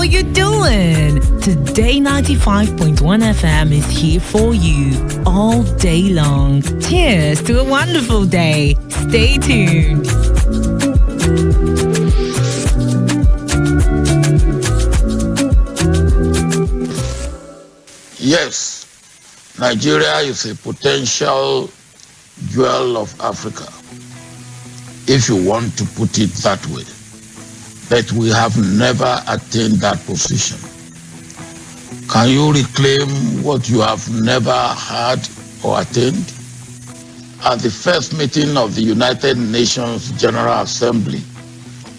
you doing? Today 95.1 FM is here for you all day long. Cheers to a wonderful day. Stay tuned. Yes, Nigeria is a potential jewel of Africa, if you want to put it that way. But we have never attained that position. Can you reclaim what you have never had or attained? At the first meeting of the United Nations General Assembly,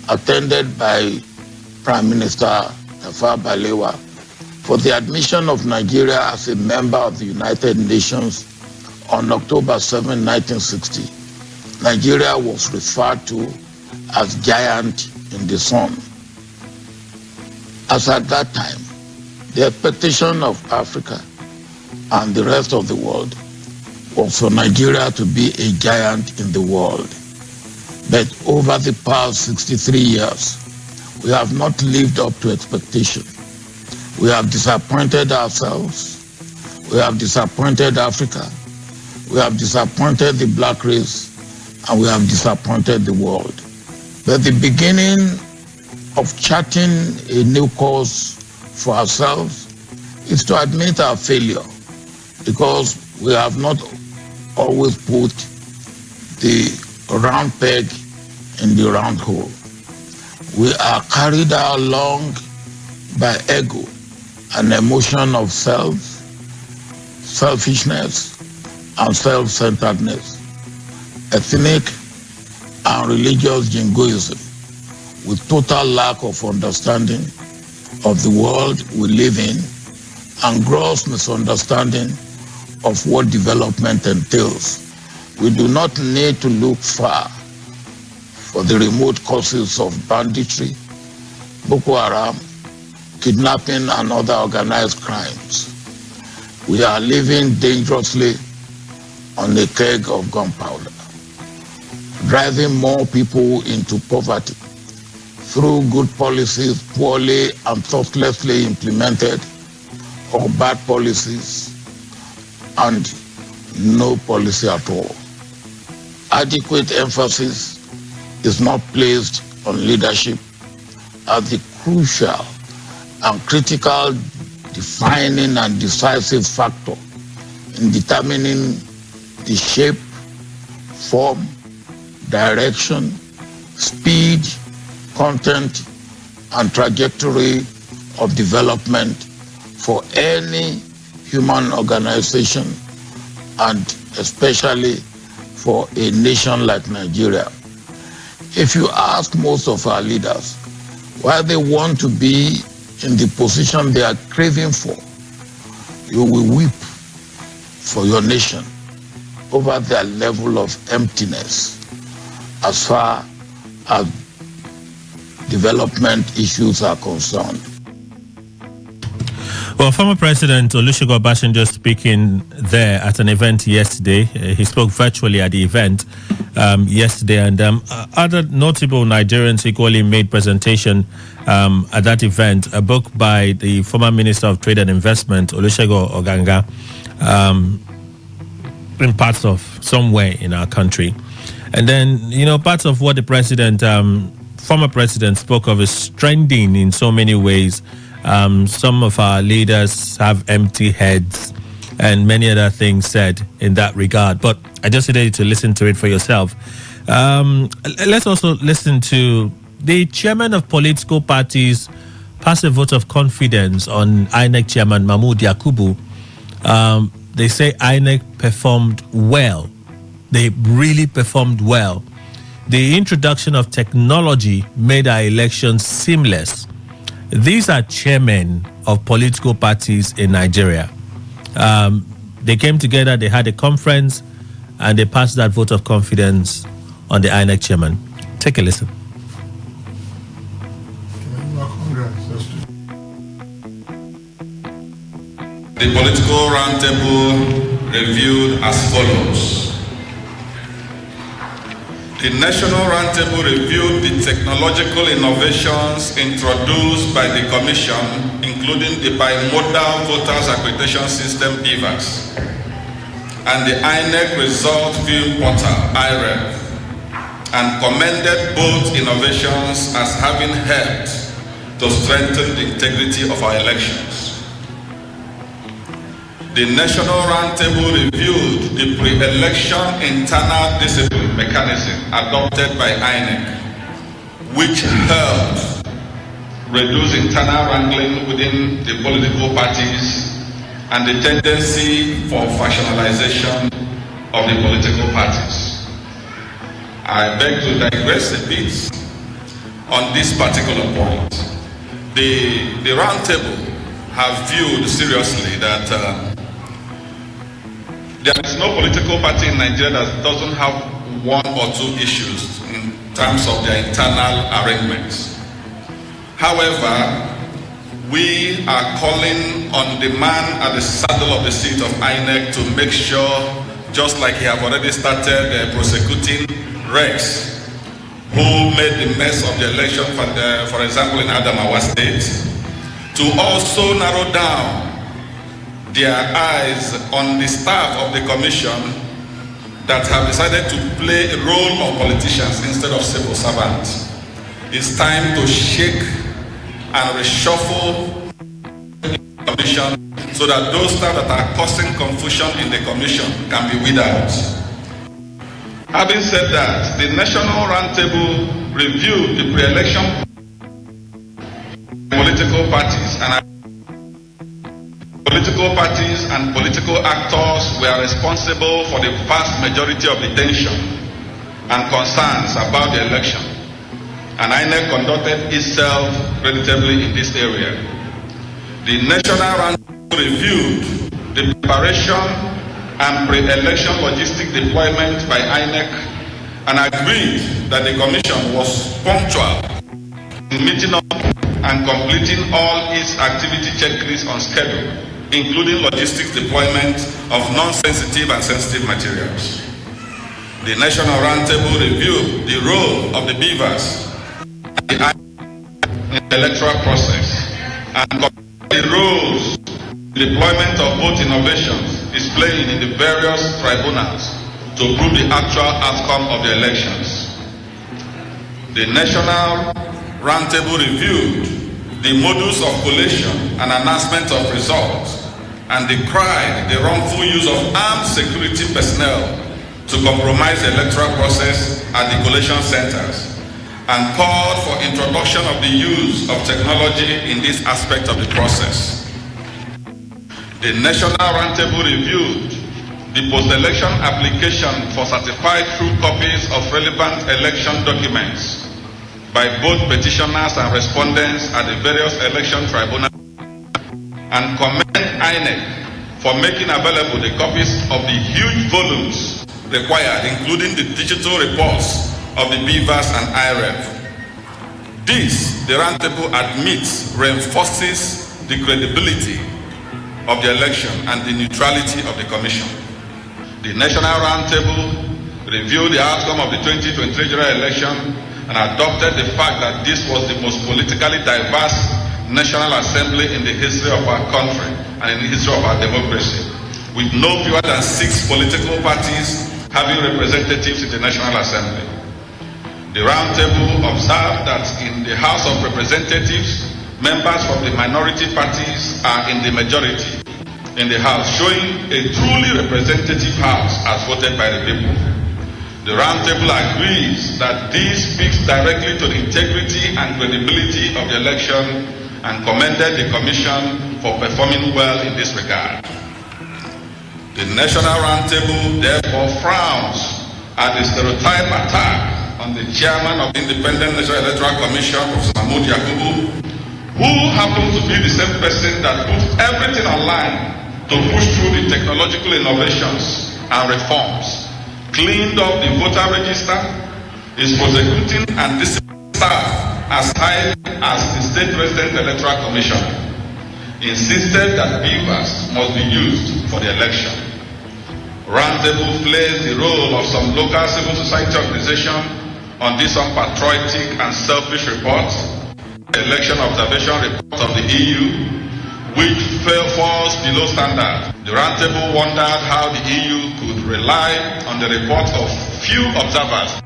attended by Prime Minister Tafawa Balewa, for the admission of Nigeria as a member of the United Nations on October 7, 1960, Nigeria was referred to as giant in the sun. As at that time, the expectation of Africa and the rest of the world was for Nigeria to be a giant in the world. But over the past 63 years, we have not lived up to expectation. We have disappointed ourselves. We have disappointed Africa. We have disappointed the black race. And we have disappointed the world. But the beginning of charting a new course for ourselves is to admit our failure, because we have not always put the round peg in the round hole. We are carried along by ego, an emotion of selfishness, and self-centeredness, ethnic and religious jingoism, with total lack of understanding of the world we live in and gross misunderstanding of what development entails. We do not need to look far for the remote causes of banditry, Boko Haram, kidnapping, and other organized crimes. We are living dangerously on a keg of gunpowder, driving more people into poverty through good policies poorly and thoughtlessly implemented, or bad policies and no policy at all. Adequate emphasis is not placed on leadership as the crucial and critical defining and decisive factor in determining the shape, form, direction, speed, content, and trajectory of development for any human organization, and especially for a nation like Nigeria. If you ask most of our leaders why they want to be in the position they are craving for, you will weep for your nation over their level of emptiness as far as development issues are concerned. Well, former President Olusegun Obasanjo speaking there at an event yesterday. He spoke virtually at the event yesterday, and other notable Nigerians equally made presentation at that event. A book by the former Minister of Trade and Investment, Olusegun Oganga, in parts of somewhere in our country. And then, parts of what the president, former president, spoke of is trending in so many ways. Some of our leaders have empty heads and many other things said in that regard. But I just wanted you to listen to it for yourself. Let's also listen to the chairman of political parties pass a vote of confidence on INEC chairman Mahmood Yakubu. They say INEC performed well. They really performed well. The introduction of technology made our elections seamless. These are chairmen of political parties in Nigeria. They came together, they had a conference, and they passed that vote of confidence on the INEC chairman. Take a listen. The political roundtable reviewed as follows. The National Roundtable reviewed the technological innovations introduced by the Commission, including the Bimodal Voters Accreditation System, BVAS, and the INEC Result View Portal, IREV, and commended both innovations as having helped to strengthen the integrity of our elections. The National Roundtable reviewed the pre-election internal discipline mechanism adopted by INEC, which helped reduce internal wrangling within the political parties and the tendency for factionalization of the political parties. I beg to digress a bit on this particular point. The Roundtable have viewed seriously that there is no political party in Nigeria that doesn't have one or two issues in terms of their internal arrangements. However, we are calling on the man at the saddle of the seat of INEC to make sure, just like he have already started prosecuting Rex, who made the mess of the election, for example, in Adamawa State, to also narrow down their eyes on the staff of the commission that have decided to play a role of politicians instead of civil servants. It's time to shake and reshuffle the commission so that those staff that are causing confusion in the commission can be weeded out. Having said that, the National Roundtable reviewed the pre-election political parties and political actors were responsible for the vast majority of the tension and concerns about the election, and INEC conducted itself relatively in this area. The National Roundtable reviewed the preparation and pre-election logistic deployment by INEC and agreed that the Commission was punctual in meeting up and completing all its activity checklists on schedule, including logistics deployment of non-sensitive and sensitive materials. The National Roundtable reviewed the role of the BVAS in the electoral process and the roles deployment of both innovations is playing in the various tribunals to prove the actual outcome of the elections. The National Roundtable reviewed the modus of collation and announcement of results and decried the wrongful use of armed security personnel to compromise the electoral process at the collation centers and called for introduction of the use of technology in this aspect of the process. The National Roundtable reviewed the post-election application for certified true copies of relevant election documents by both petitioners and respondents at the various election tribunals and commend INEC for making available the copies of the huge volumes required, including the digital reports of the BVAS and IREV. This, the Roundtable admits, reinforces the credibility of the election and the neutrality of the Commission. The National Roundtable reviewed the outcome of the 2023 general election and adopted the fact that this was the most politically diverse National Assembly in the history of our country and in the history of our democracy, with no fewer than 6 political parties having representatives in the National Assembly. The Roundtable observed that in the House of Representatives, members from the minority parties are in the majority in the House, showing a truly representative House as voted by the people. The Roundtable agrees that this speaks directly to the integrity and credibility of the election and commended the Commission for performing well in this regard. The National Roundtable therefore frowns at the stereotype attack on the chairman of the Independent National Electoral Commission, Professor Mahmoud Yakubu, who happens to be the same person that put everything online to push through the technological innovations and reforms, cleaned up the voter register, is prosecuting and disciplining staff as high as the State Resident Electoral Commission, insisted that BVAS must be used for the election. Roundtable plays the role of some local civil society organizations on this unpatriotic and selfish report, election observation report of the EU, which falls below standard. The roundtable wondered how the EU could rely on the report of few observers.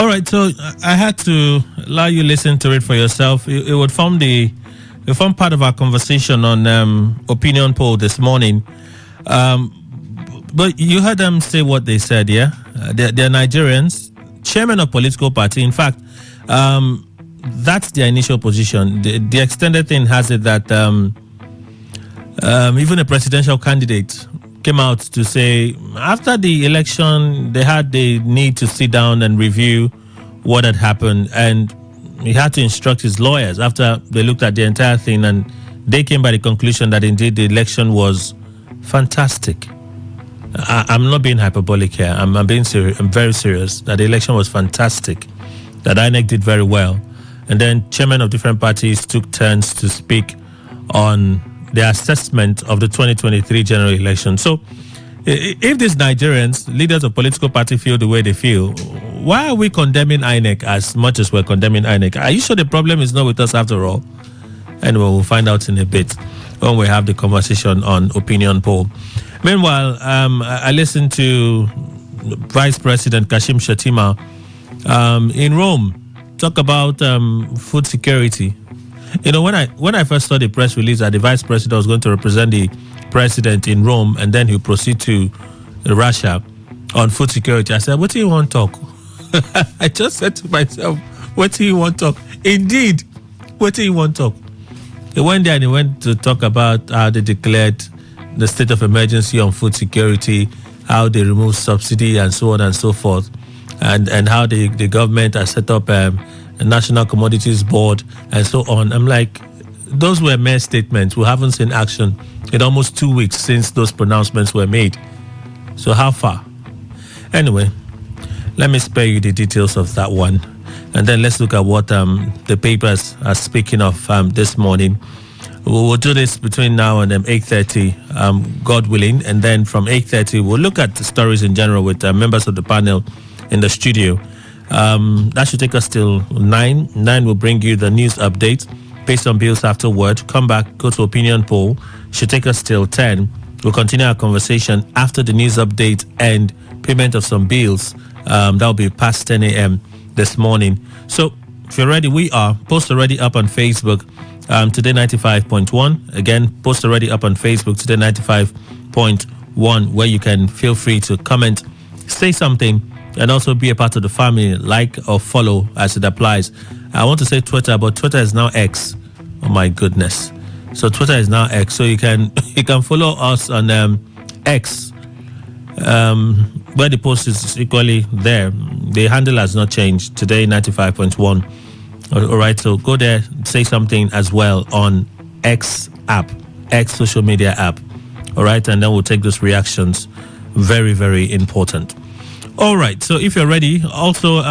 All right, so I had to allow you listen to it for yourself. It would form part of our conversation on opinion poll this morning. But you heard them say what they said, yeah? They're Nigerians, chairman of political party. In fact, that's their initial position. The extended thing has it that even a presidential candidate came out to say after the election, they had the need to sit down and review what had happened. And he had to instruct his lawyers after they looked at the entire thing, and they came by the conclusion that indeed the election was fantastic. I'm not being hyperbolic here. I'm being serious. I'm very serious that the election was fantastic, that INEC did very well. And then chairmen of different parties took turns to speak on their assessment of the 2023 general election. So if these Nigerians, leaders of political party, feel the way they feel, why are we condemning INEC as much as we're condemning INEC? Are you sure the problem is not with us after all? Anyway, we'll find out in a bit when we have the conversation on opinion poll. Meanwhile, I listened to Vice President Kashim Shettima in Rome talk about food security. You know, when I first saw the press release that the Vice President was going to represent the President in Rome and then he'll proceed to Russia on food security, I said, what do you want to talk? I just said to myself, what do you want to talk? Indeed, what do you want to talk? He went there and he went to talk about how they declared the state of emergency on food security, how they removed subsidy and so on and so forth, and how the government has set up a National Commodities Board and so on. I'm like, those were mere statements. We haven't seen action in almost 2 weeks since those pronouncements were made. So how far? Anyway, let me spare you the details of that one. And then let's look at what the papers are speaking of this morning. We'll do this between now and 8:30, God willing. And then from 8:30, we'll look at the stories in general with members of the panel in the studio. That should take us till 9. 9 will bring you the news update based on bills afterward. Come back, go to opinion poll. Should take us till 10. We'll continue our conversation after the news update and payment of some bills. That'll be past 10 a.m. this morning. So if you're ready, we are. Post already up on Facebook. Today 95.1. Again, post already up on Facebook. Today 95.1, where you can feel free to comment, say something, and also be a part of the family. Like or follow as it applies. I want to say Twitter, but Twitter is now X. Oh my goodness! So Twitter is now X. So you can follow us on X, where the post is equally there. The handle has not changed. Today 95.1. All right, so go there, say something as well on X app, X social media app. All right, and then we'll take those reactions. Very, very important. All right, so if you're ready, also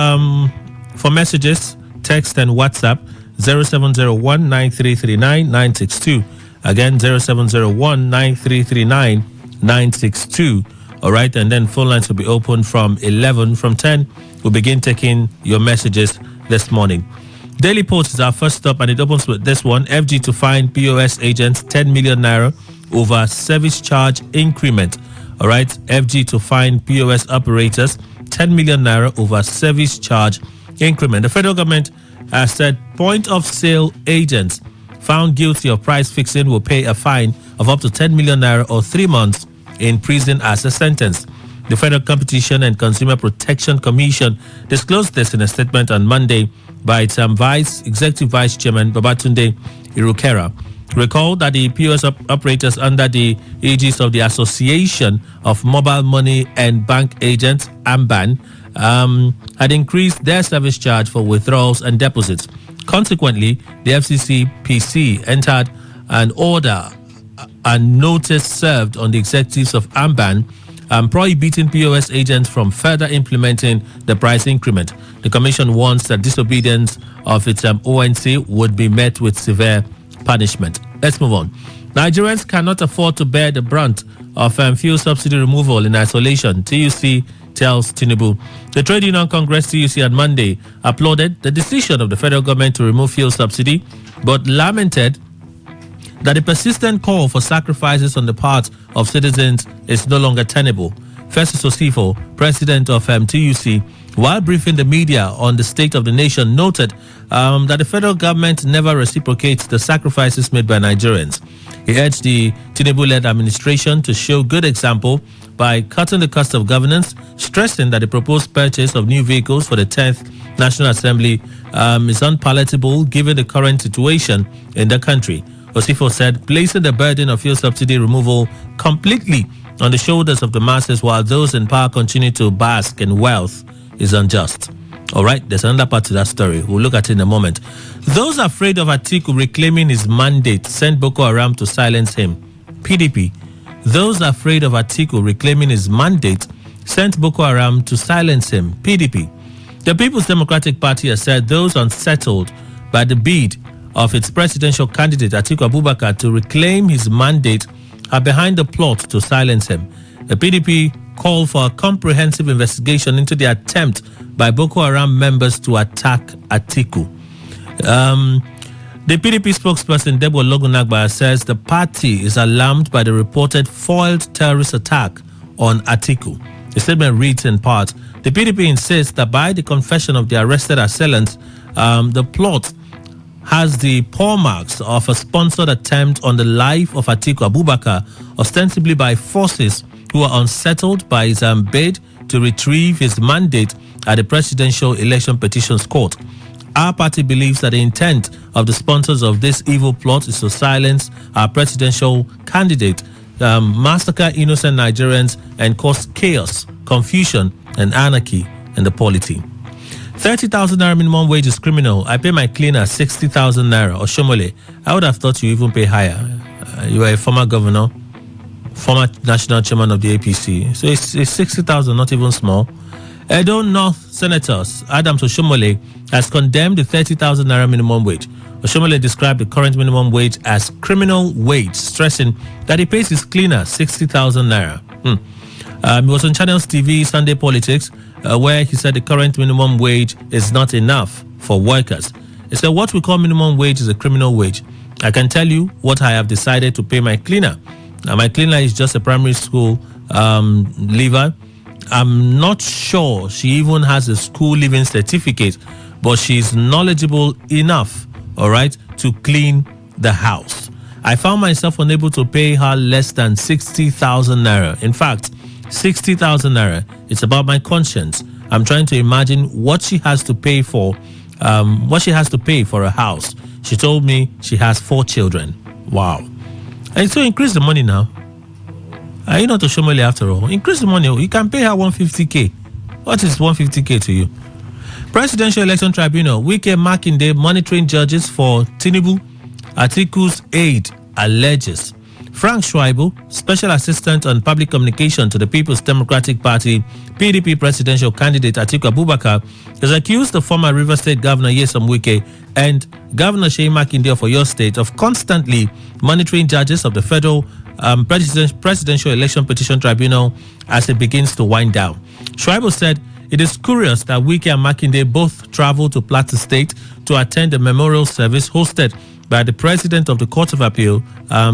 for messages, text and WhatsApp, 0701-9339-962. Again, 0701-9339-962. All right, and then phone lines will be open from 11. From 10, we'll begin taking your messages this morning. Daily Post is our first stop, and it opens with this one. FG to fine POS agents 10 million naira over service charge increment. All right, FG to fine POS operators 10 million naira over service charge increment. The federal government has said point of sale agents found guilty of price fixing will pay a fine of up to 10 million naira or 3 months in prison as a sentence. The Federal Competition and Consumer Protection Commission disclosed this in a statement on Monday by its Executive Vice Chairman Babatunde Irukera. Recall that the POS operators under the aegis of the Association of Mobile Money and Bank Agents, AMBAN, had increased their service charge for withdrawals and deposits. Consequently, the FCCPC entered an order and notice served on the executives of AMBAN prohibiting POS agents from further implementing the price increment. The Commission warns that disobedience of its ONC would be met with severe punishment. Let's move on. Nigerians cannot afford to bear the brunt of fuel subsidy removal in isolation, TUC tells Tinubu. The Trade Union Congress TUC on Monday applauded the decision of the federal government to remove fuel subsidy, but lamented that the persistent call for sacrifices on the part of citizens is no longer tenable. Festus Osifo, president of TUC, while briefing the media on the state of the nation, noted that the federal government never reciprocates the sacrifices made by Nigerians. He urged the Tinubu-led administration to show good example by cutting the cost of governance, stressing that the proposed purchase of new vehicles for the 10th National Assembly is unpalatable given the current situation in the country. Osifo said placing the burden of fuel subsidy removal completely on the shoulders of the masses while those in power continue to bask in wealth is unjust. All right, there's another part to that story. We'll look at it in a moment. Those afraid of Atiku reclaiming his mandate sent Boko Haram to silence him. PDP. Those afraid of Atiku reclaiming his mandate sent Boko Haram to silence him. PDP. The People's Democratic Party has said those unsettled by the bid of its presidential candidate Atiku Abubakar to reclaim his mandate are behind the plot to silence him. The PDP called for a comprehensive investigation into the attempt by Boko Haram members to attack Atiku. The PDP spokesperson Debo Logunagba says the party is alarmed by the reported foiled terrorist attack on Atiku. The statement reads in part, the PDP insists that by the confession of the arrested assailants, the plot has the paw marks of a sponsored attempt on the life of Atiku Abubakar, ostensibly by forces who are unsettled by his bid to retrieve his mandate at the Presidential Election Petitions Court. Our party believes that the intent of the sponsors of this evil plot is to silence our presidential candidate, massacre innocent Nigerians, and cause chaos, confusion, and anarchy in the polity. 30,000 naira minimum wage is criminal. I pay my cleaner 60,000 naira. Oshomole, I would have thought you even pay higher. You are a former governor, former national chairman of the APC. So it's 60,000, not even small. Edo North Senators Adams Oshomole has condemned the 30,000 naira minimum wage. Oshomole described the current minimum wage as criminal wage, stressing that he pays his cleaner 60,000 naira. He was on Channels TV Sunday Politics, where he said the current minimum wage is not enough for workers. He said what we call minimum wage is a criminal wage. I can tell you what I have decided to pay my cleaner. Now, my cleaner is just a primary school leaver. I'm not sure she even has a school leaving certificate, but she's knowledgeable enough, all right, to clean the house. I found myself unable to pay her less than 60,000 naira. In fact, 60,000 naira. It's about my conscience. I'm trying to imagine what she has to pay for, a house. She told me she has 4 children. Wow. And so increase the money now. Are you not Oshomole after all? Increase the money. You can pay her 150k. What is 150k to you? Presidential Election Tribunal, Wike Makinde monitoring judges for Tinubu. Atiku's aide alleges. Frank Schreiber, Special Assistant on Public Communication to the People's Democratic Party, PDP presidential candidate Atiku Abubakar, has accused the former Rivers State Governor Nyesom Wike and Governor Seyi Makinde of Oyo State of constantly monitoring judges of the Federal Presidential Election Petition Tribunal as it begins to wind down. Schreiber said it is curious that Wike and Makinde both traveled to Plateau State to attend a memorial service hosted by the President of the Court of Appeal,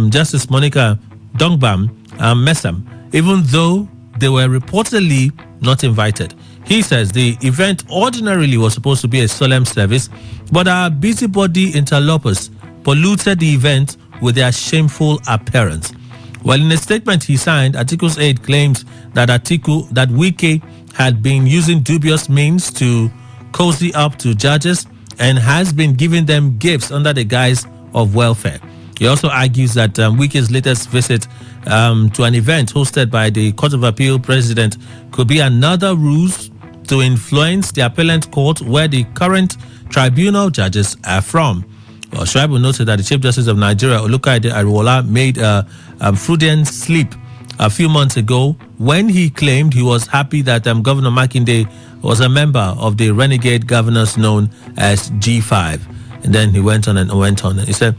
Justice Monica Dongbam Mesam, even though they were reportedly not invited. He says the event ordinarily was supposed to be a solemn service, but our busybody interlopers polluted the event with their shameful appearance. Well, in a statement he signed, Atiku's aide claims that Wike had been using dubious means to cozy up to judges and has been giving them gifts under the guise of welfare. He also argues that Wike's latest visit to an event hosted by the Court of Appeal president could be another ruse to influence the appellant court where the current tribunal judges are from. Well, Schreiber noted that the Chief Justice of Nigeria, Olukaide Ariwola, made a Freudian slip a few months ago when he claimed he was happy that Governor Makinde was a member of the renegade governors known as G5. And then he went on and went on. He said,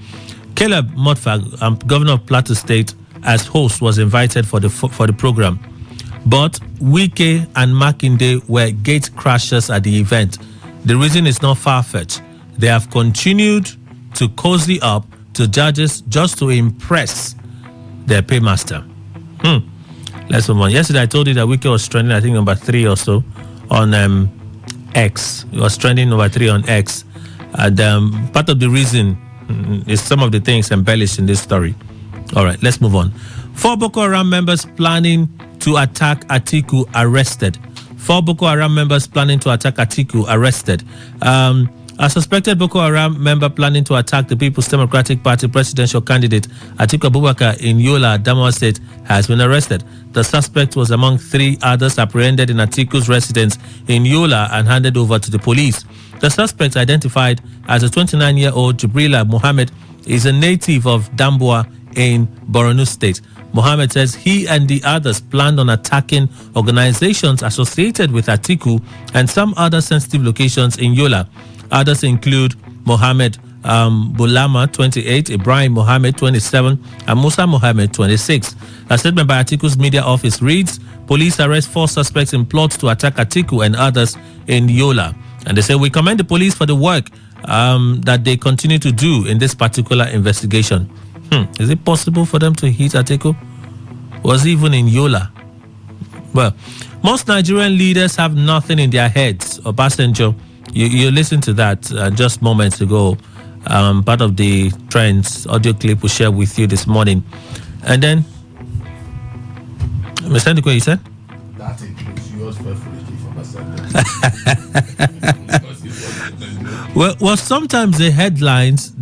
Caleb Mutfwang, governor of Plateau State, as host, was invited for the program. But Wike and Makinde were gate crashers at the event. The reason is not far-fetched. They have continued to cozy up to judges just to impress their paymaster. Let's move on. Yesterday I told you that Wike was trending, I think, number 3 or so on X. It was trending number 3 on X. And part of the reason is some of the things embellished in this story. All right, let's move on. 4 Boko Haram members planning to attack Atiku arrested. 4 Boko Haram members planning to attack Atiku arrested. A suspected Boko Haram member planning to attack the People's Democratic Party presidential candidate Atiku Abubakar in Yola, Adamawa State, has been arrested. The suspect was among 3 others apprehended in Atiku's residence in Yola and handed over to the police. The suspect, identified as a 29-year-old Jibrila Mohammed, is a native of Damboa in Borno State. Mohammed says he and the others planned on attacking organizations associated with Atiku and some other sensitive locations in Yola. Others include Mohammed Bulama, 28, Ibrahim Mohammed, 27, and Musa Mohammed, 26. A statement by Atiku's media office reads, police arrest 4 suspects in plots to attack Atiku and others in Yola. And they say, we commend the police for the work that they continue to do in this particular investigation. Is it possible for them to hit Atiku? Was he even in Yola? Well, most Nigerian leaders have nothing in their heads. Obasanjo, you listened to that just moments ago. Part of the Trends audio clip we shared with you this morning. And then, Mr. Ndiko, you said? That includes yours preferably for Well, sometimes the headlines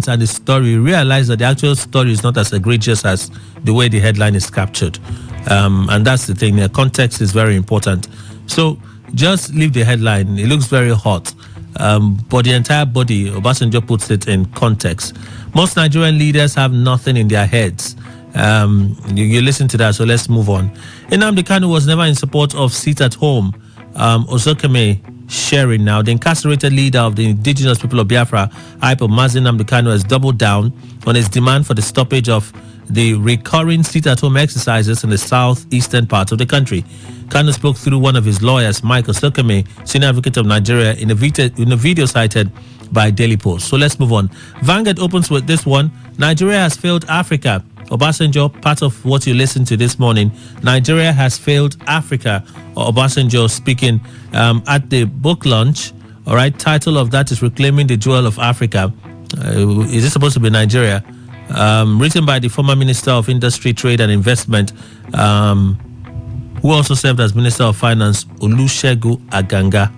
and the story realize that the actual story is not as egregious as the way the headline is captured. And that's the thing. The context is very important. So just leave the headline. It looks very hot. But the entire body, Obasanjo puts it in context. Most Nigerian leaders have nothing in their heads. You listen to that, so let's move on. Nnamdi Kanu was never in support of sit at home. Ozokeme sharing now. The incarcerated leader of the indigenous people of Biafra, Hypo Mazin Nnamdi Kanu, has doubled down on his demand for the stoppage of the recurring sit-at-home exercises in the southeastern part of the country. Kanu spoke through one of his lawyers, Michael Sokeme, senior advocate of Nigeria, in a video cited by Daily Post. So let's move on. Vanguard opens with this one. Nigeria has failed Africa. Obasanjo, part of what you listened to this morning. Nigeria has failed Africa. Obasanjo speaking at the book launch. All right, title of that is Reclaiming the Jewel of Africa. Is it supposed to be Nigeria? Written by the former Minister of Industry, Trade and Investment, who also served as Minister of Finance, Olusegun Aganga.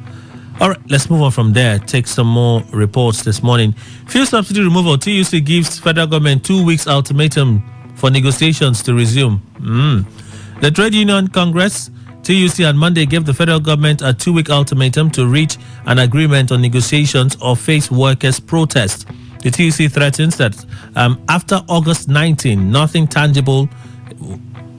All right, let's move on from there. Take some more reports this morning. Fuel subsidy removal. TUC gives federal government 2 weeks ultimatum for negotiations to resume. The Trade Union Congress, TUC, on Monday gave the federal government a 2-week ultimatum to reach an agreement on negotiations or face workers' protests. The TUC threatens that after August 19, nothing tangible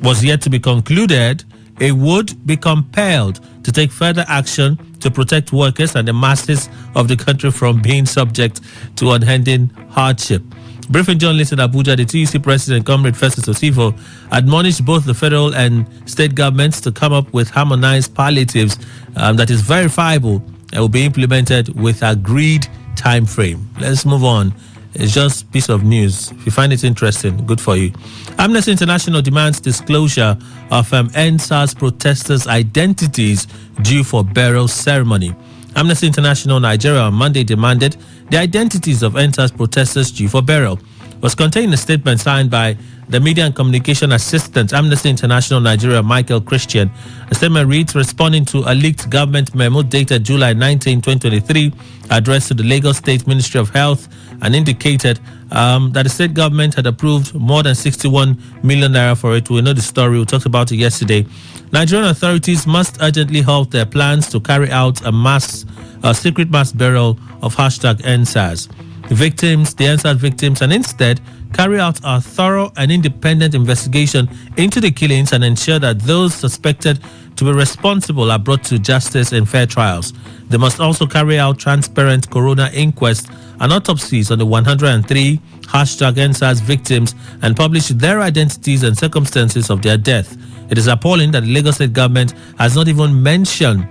was yet to be concluded. It would be compelled to take further action to protect workers and the masses of the country from being subject to unending hardship. Briefing journalists in Abuja, the TUC president, Comrade Festus Osifo, admonished both the federal and state governments to come up with harmonized palliatives that is verifiable and will be implemented with agreed time frame. Let's move on. It's just a piece of news. If you find it interesting, good for you. Amnesty International demands disclosure of NSAS protesters' identities due for burial ceremony. Amnesty International Nigeria on Monday demanded the identities of NSAS protesters due for burial. It was contained in a statement signed by the Media and Communication Assistant, Amnesty International Nigeria, Michael Christian. The statement reads, responding to a leaked government memo dated July 19, 2023, addressed to the Lagos State Ministry of Health, and indicated that the state government had approved more than 61 million naira for it. We know the story. We talked about it yesterday. Nigerian authorities must urgently halt their plans to carry out a secret mass burial of #NSAS. victims, the NSAS victims, and instead carry out a thorough and independent investigation into the killings and ensure that those suspected to be responsible are brought to justice in fair trials. They must also carry out transparent coroner inquests and autopsies on the 103 #NSAS victims and publish their identities and circumstances of their death. It is appalling that the Lagos State government has not even mentioned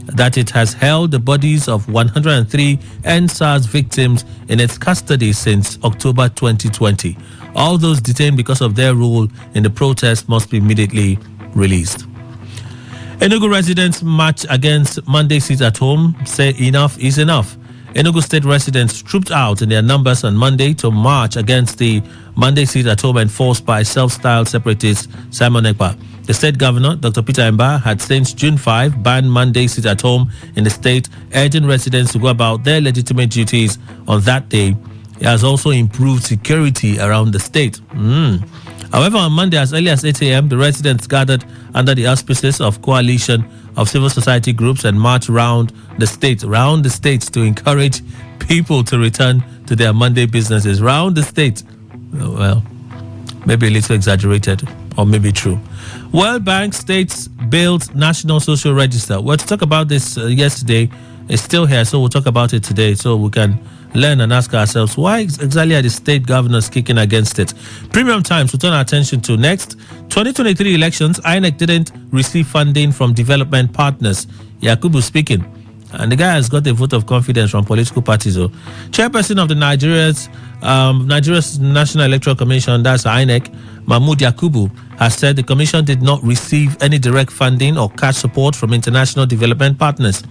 that it has held the bodies of 103 NSAS victims in its custody since October 2020. All those detained because of their role in the protest must be immediately released. Enugu residents march against Monday sit at home, say enough is enough. Enugu State residents trooped out in their numbers on Monday to march against the Monday sit at home enforced by self-styled separatist Simon Ekpa. The state governor, Dr. Peter Emba, had since June 5 banned Monday sit at home in the state, urging residents to go about their legitimate duties on that day. He has also improved security around the state. However, on Monday, as early as 8 a.m., the residents gathered under the auspices of coalition of civil society groups and marched around the state to encourage people to return to their Monday businesses. Round the state. Well, maybe a little exaggerated, or maybe true. World Bank states built National Social Register. Well, to talk about this yesterday, it's still here, so we'll talk about it today so we can learn and ask ourselves why exactly are the state governors kicking against it. Premium Times will turn our attention to next. 2023 elections, INEC didn't receive funding from development partners. Yakubu speaking. And the guy has got a vote of confidence from political parties. Chairperson of the Nigeria's National Electoral Commission, that's INEC, Mahmoud Yakubu, has said the commission did not receive any direct funding or cash support from international development partners.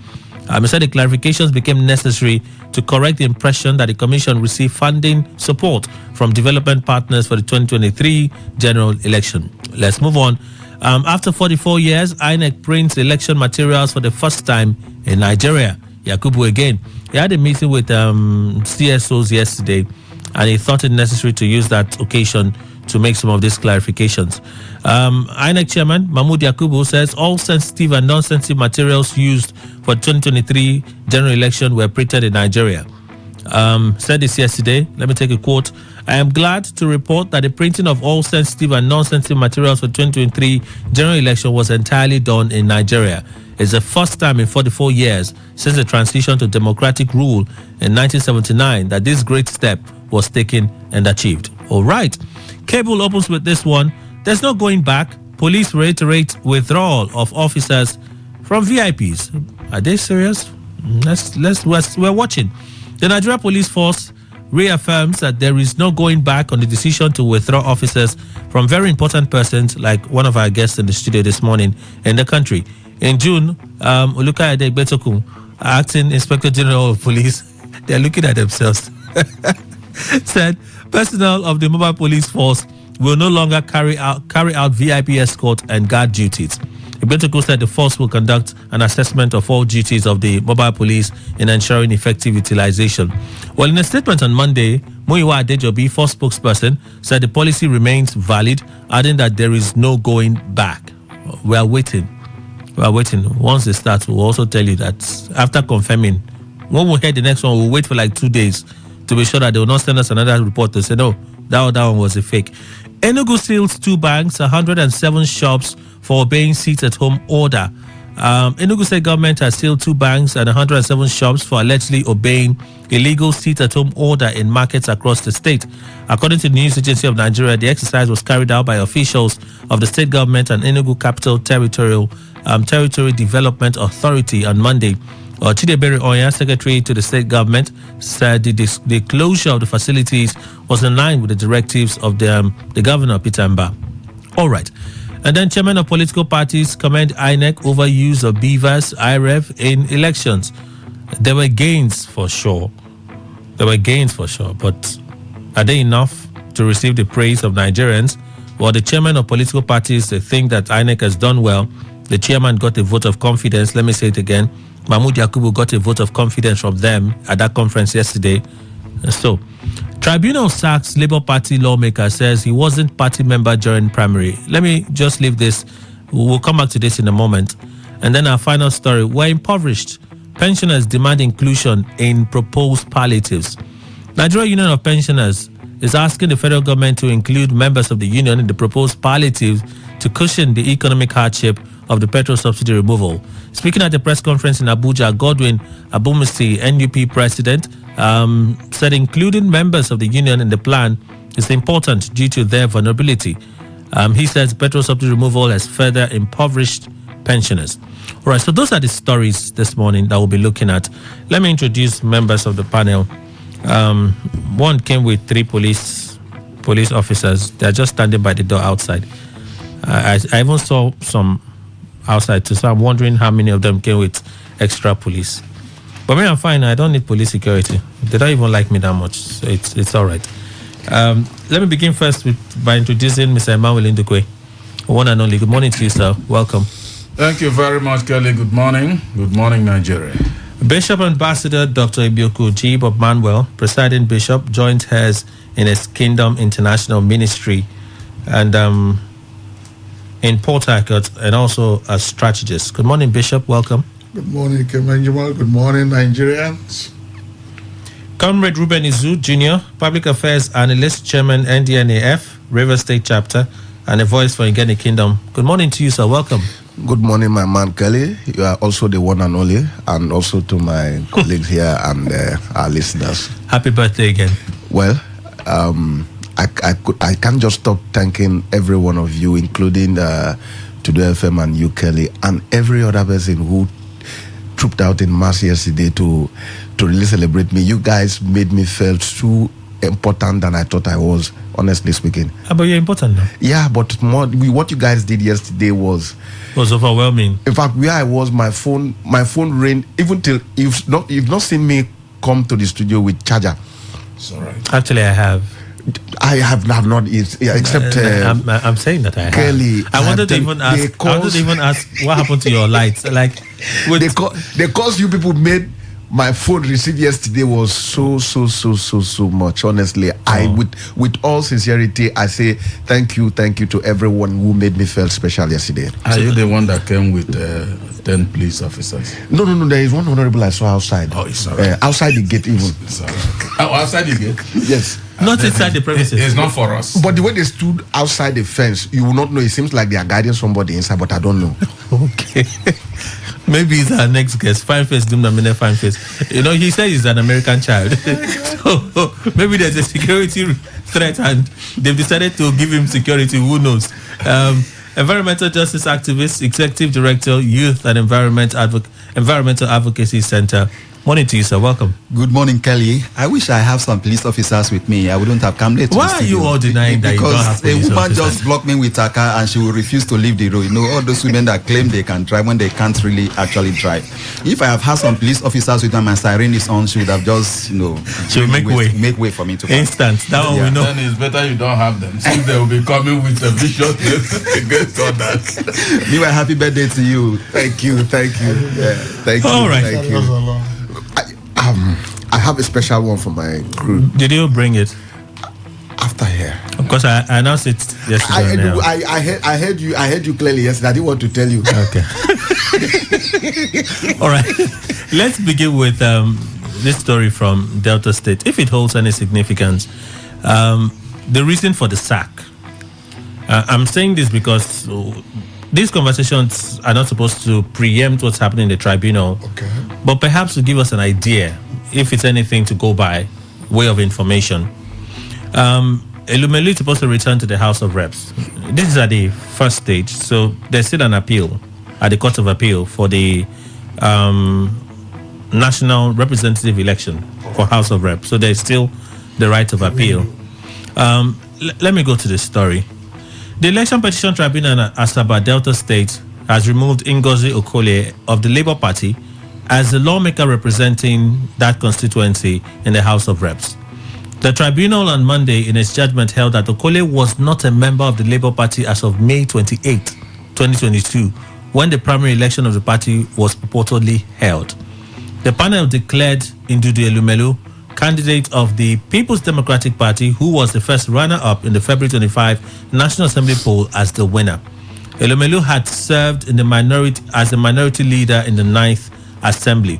He said the clarifications became necessary to correct the impression that the commission received funding support from development partners for the 2023 general election. Let's move on. After 44 years, INEC prints election materials for the first time in Nigeria. Yakubu again. He had a meeting with CSOs yesterday, and he thought it necessary to use that occasion to make some of these clarifications. INEC Chairman Mahmoud Yakubu says all sensitive and non-sensitive materials used for 2023 general election were printed in Nigeria. Said this yesterday. Let me take a quote. I am glad to report that the printing of all sensitive and non-sensitive materials for 2023 general election was entirely done in Nigeria. It's the first time in 44 years since the transition to democratic rule in 1979 that this great step was taken and achieved. All right. Cable opens with this one. There's no going back. Police reiterate withdrawal of officers from VIPs. Are they serious? We're watching. The Nigeria Police Force reaffirms that there is no going back on the decision to withdraw officers from very important persons like one of our guests in the studio this morning in the country. In June, Olukayede Betokun, acting Inspector General of Police, they're looking at themselves, said personnel of the mobile police force will no longer carry out VIP escort and guard duties. Ibetoko said the force will conduct an assessment of all duties of the mobile police in ensuring effective utilization. Well, in a statement on Monday, Muyiwa Adejobi, force spokesperson, said the policy remains valid, adding that there is no going back. We are waiting. Once they start, we'll also tell you that after confirming, when we hear the next one, we'll wait for like 2 days to be sure that they will not send us another report to say, no, that one was a fake. Enugu seals 2 banks, 107 shops for obeying sit-at-home order. Enugu State government has sealed 2 banks and 107 shops for allegedly obeying illegal sit-at-home order in markets across the state. According to the News Agency of Nigeria, the exercise was carried out by officials of the state government and Enugu Capital Territory Development Authority on Monday. Chidebere Oya, secretary to the state government, said the closure of the facilities was in line with the directives of the governor, Peter Emba. All right. And then chairman of political parties commend INEC over use of beavers, IREV in elections. There were gains for sure. But are they enough to receive the praise of Nigerians? Well, the chairman of political parties, they think that INEC has done well. The chairman got a vote of confidence. Let me say it again. Mahmoud Yakubu got a vote of confidence from them at that conference yesterday. So, Tribunal sacks Labour Party lawmaker, says he wasn't party member during primary. Let me just leave this. We'll come back to this in a moment. And then our final story. We're impoverished. Pensioners demand inclusion in proposed palliatives. Nigeria Union of Pensioners is asking the federal government to include members of the union in the proposed palliative to cushion the economic hardship of the petrol subsidy removal. Speaking at a press conference in Abuja, Godwin Abumisi, NUP president, said including members of the union in the plan is important due to their vulnerability. He says petrol subsidy removal has further impoverished pensioners. All right, so those are the stories this morning that we'll be looking at. Let me introduce members of the panel. One came with 3 police officers. They're just standing by the door outside. I even saw some outside too, so I'm wondering how many of them came with extra police. But me, I'm fine. I don't need police security. They don't even like me that much, so it's all right. Let me begin first by introducing Mr. Emmanuel Ndukwe, one and only. Good morning to you, sir. Welcome. Thank you very much, Kelly. Good morning. Good morning, Nigeria. Bishop Ambassador Dr. Ibioku G. Bob Manuel, presiding bishop, joined us in his Kingdom International Ministry and in Port Harcourt, and also a strategist. Good morning, Bishop. Welcome. Good morning, Kemenjima. Good morning, Nigerians. Comrade Ruben Izu Jr., Public Affairs Analyst, Chairman, NDNAF, River State Chapter, and a voice for Ngeni Kingdom. Good morning to you, sir. Welcome. Good morning, my man Kelly. You are also the one and only, and also to my colleagues here and our listeners. Happy birthday again. Well, I can't just stop thanking every one of you, including Today FM and you, Kelly, and every other person who trooped out in mass yesterday to really celebrate me. You guys made me feel too important than I thought I was, honestly speaking. But you're important now. Yeah, but what you guys did yesterday was overwhelming. In fact, where I was, my phone rang even till you've not seen me come to the studio with charger. It's all right. Actually, I have not, except I'm saying that I have. Kelly, I wanted to even ask what happened to your lights. Like the calls you people made my phone received yesterday was so much. Honestly, with all sincerity, I say thank you to everyone who made me feel special yesterday. Are you the one that came with 10 police officers? No. There is one honorable I saw outside. Oh, it's all right. Outside the gate, even. It's all right. Oh, outside the gate? Yes. Not inside the premises. It's not for us. But the way they stood outside the fence, you will not know. It seems like they are guiding somebody inside, but I don't know. Okay. Maybe he's our next guest. Fine face, Fine face. You know, he said he's an American child. So maybe there's a security threat and they've decided to give him security. Who knows? Environmental Justice Activist, Executive Director, Youth and Environmental Advocacy Center. Morning to you, sir. Welcome. Good morning, Kelly. I wish I have some police officers with me. I wouldn't have come late. Why are you all denying that you don't have police officers? Because a woman just blocked me with her car and she will refuse to leave the road. You know, all those women that claim they can drive when they can't really actually drive. If I have had some police officers with them, my siren is on, she would have just, she will make way for me to come. Instant. That one we know. Then it's better you don't have them, since they will be coming with a viciousness against all that. Meanwhile, happy birthday to you. Thank you. Yeah, thank you. All right. Thank you. I have a special one for my crew. Did you bring it? After here. Of course, I announced it yesterday. I heard you clearly yesterday. I didn't want to tell you. Okay. All right. Let's begin with this story from Delta State, if it holds any significance. The reason for the sack. I'm saying this because these conversations are not supposed to preempt what's happening in the tribunal, okay, but perhaps to give us an idea, if it's anything to go by, way of information. Elumelu is supposed to return to the House of Reps. This is at the first stage, so there's still an appeal at the Court of Appeal for the national representative election for House of Reps. So there's still the right of appeal. Let me go to the story. The Election Petition Tribunal at Asaba, Delta State, has removed Ngozi Okole of the Labour Party as the lawmaker representing that constituency in the House of Reps. The tribunal on Monday, in its judgment, held that Okole was not a member of the Labour Party as of May 28, 2022, when the primary election of the party was purportedly held. The panel declared Ndudu Elumelu candidate of the People's Democratic Party, who was the first runner-up in the February 25 National Assembly poll, as the winner. Elumelu had served in the minority as the minority leader in the 9th Assembly.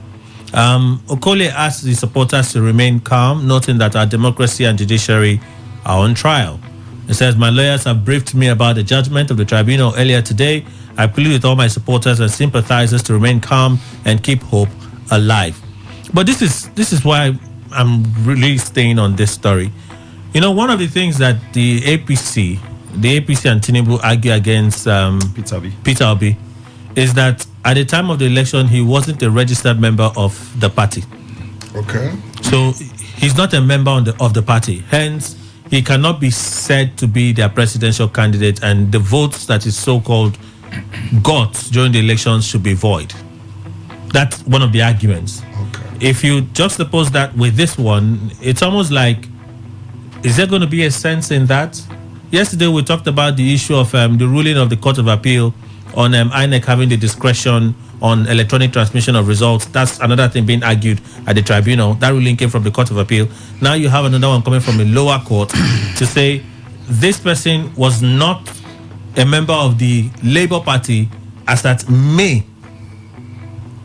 Okole asked the supporters to remain calm, noting that our democracy and judiciary are on trial. He says, my lawyers have briefed me about the judgment of the tribunal earlier today. I plead with all my supporters and sympathizers to remain calm and keep hope alive. But this is why I'm really staying on this story. You know, one of the things that the APC and Tinubu argue against Peter Obi is that at the time of the election, he wasn't a registered member of the party. Okay. So he's not a member of the party. Hence, he cannot be said to be their presidential candidate, and the votes that is so-called got during the elections should be void. That's one of the arguments. Okay. If you juxtapose that with this one, it's almost like, is there going to be a sense in that? Yesterday, we talked about the issue of the ruling of the Court of Appeal on INEC having the discretion on electronic transmission of results. That's another thing being argued at the tribunal. That ruling came from the Court of Appeal. Now you have another one coming from a lower court to say this person was not a member of the Labour Party as at May.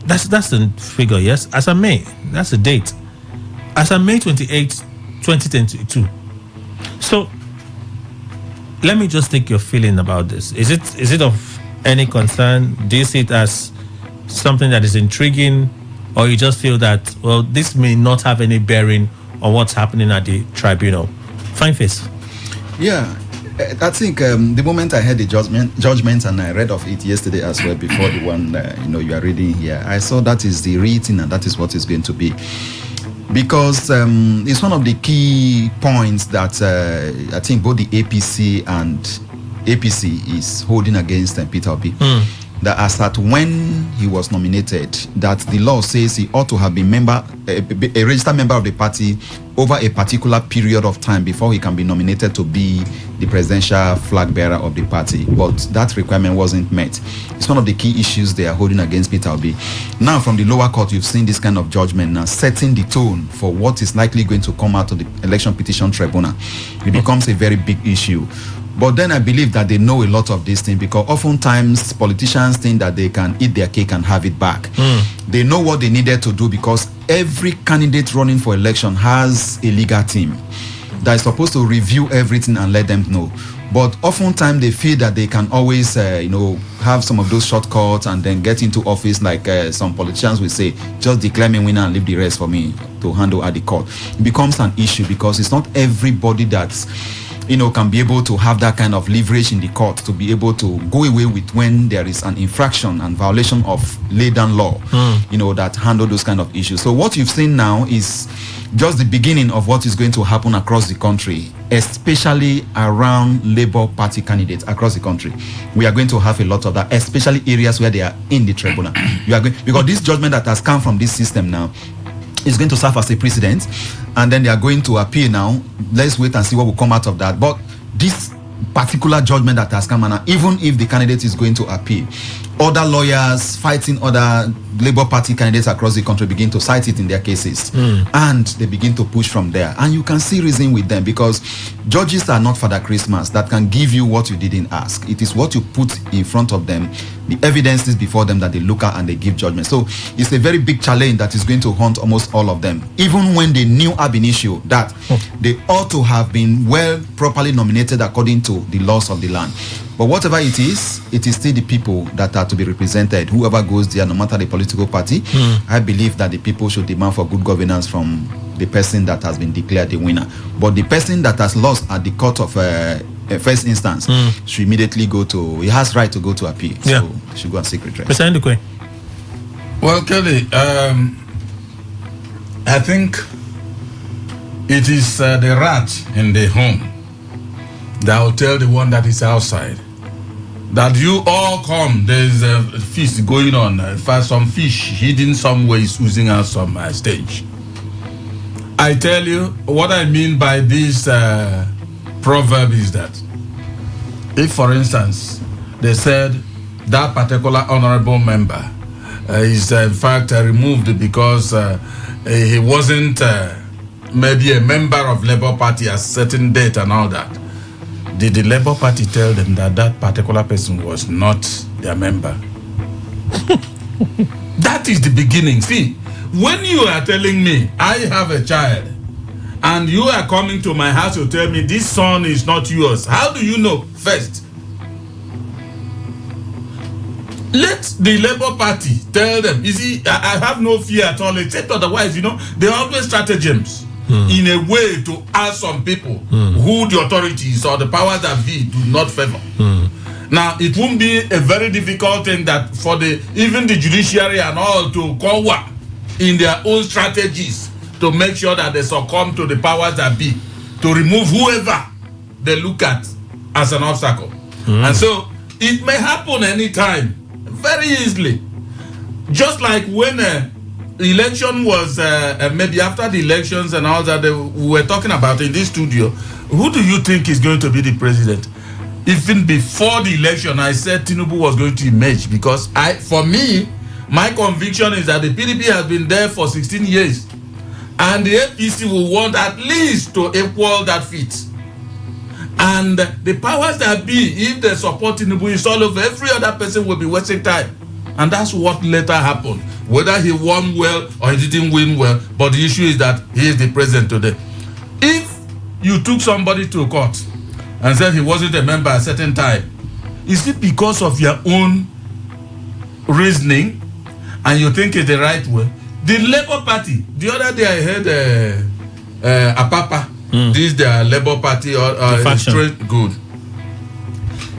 That's the figure, yes? As at May. That's the date. As at May 28, 2022. So let me just take your feeling about this. Is it of any concern? Do you see it as something that is intriguing, or you just feel that, well, this may not have any bearing on what's happening at the tribunal? Fine face. Yeah, I think the moment I heard the judgment and I read of it yesterday as well, before the one you are reading here, I saw that is the reading and that is what it's going to be. Because it's one of the key points that I think both the APC and APC is holding against Peter Obi. That as at when he was nominated, that the law says he ought to have been a registered member of the party over a particular period of time before he can be nominated to be the presidential flag bearer of the party. But that requirement wasn't met. It's one of the key issues they are holding against Peter Obi. Now, from the lower court, you've seen this kind of judgment now setting the tone for what is likely going to come out of the election petition tribunal. It becomes a very big issue. But then I believe that they know a lot of these things, because oftentimes politicians think that they can eat their cake and have it back. They know what they needed to do, because every candidate running for election has a legal team that is supposed to review everything and let them know. But oftentimes they feel that they can always, have some of those shortcuts and then get into office like some politicians will say, just declare me winner and leave the rest for me to handle at the court. It becomes an issue, because it's not everybody that's can be able to have that kind of leverage in the court to be able to go away with when there is an infraction and violation of laid down law, that handle those kind of issues. So what you've seen now is just the beginning of what is going to happen across the country, especially around Labour Party candidates across the country. We are going to have a lot of that, especially areas where they are in the tribunal. Because this judgment that has come from this system now is going to serve as a precedent, and then they are going to appeal now. Let's wait and see what will come out of that. But this particular judgment that has come, and even if the candidate is going to appeal, other lawyers fighting other Labour Party candidates across the country begin to cite it in their cases, and they begin to push from there. And you can see reason with them, because judges are not Father Christmas that can give you what you didn't ask. It is what you put in front of them, the evidence is before them, that they look at and they give judgment. So it's a very big challenge that is going to haunt almost all of them, even when they knew ab initio that they ought to have been properly nominated according to the laws of the land. But whatever it is still the people that are to be represented, whoever goes there, no matter the political party. I believe that the people should demand for good governance from the person that has been declared the winner. But the person that has lost at the court of first instance should immediately he has right to go to appeal. Yeah. So he should go and seek redress. Mr. Ndukwe. Well, Kelly, I think it is the rat in the home that will tell the one that is outside that you all come. There's a feast going on. Some fish hidden somewhere is oozing out some stage. I tell you, what I mean by this proverb is that if, for instance, they said that particular honorable member is in fact removed because he wasn't maybe a member of Labour Party at a certain date and all that, did the Labour Party tell them that that particular person was not their member? That is the beginning. See, when you are telling me I have a child and you are coming to my house to tell me this son is not yours, how do you know first? Let the Labour Party tell them. You see, I have no fear at all, except otherwise, they always stratagems in a way to ask some people who the authorities or the powers that be do not favor. Now, it won't be a very difficult thing that for even the judiciary and all to cover in their own strategies to make sure that they succumb to the powers that be, to remove whoever they look at as an obstacle. And so, it may happen anytime, very easily. Just like when the election was, maybe after the elections and all that we were talking about in this studio, who do you think is going to be the president? Even before the election, I said Tinubu was going to emerge because for me, my conviction is that the PDP has been there for 16 years and the APC will want at least to equal that feat. And the powers that be, if they support Tinubu, it's all over. Every other person will be wasting time. And that's what later happened. Whether he won well or he didn't win well, but the issue is that he is the president today. If you took somebody to court and said he wasn't a member at a certain time, is it because of your own reasoning and you think it's the right way? The Labour Party, the other day I heard Apapa, this the Labour Party or straight good.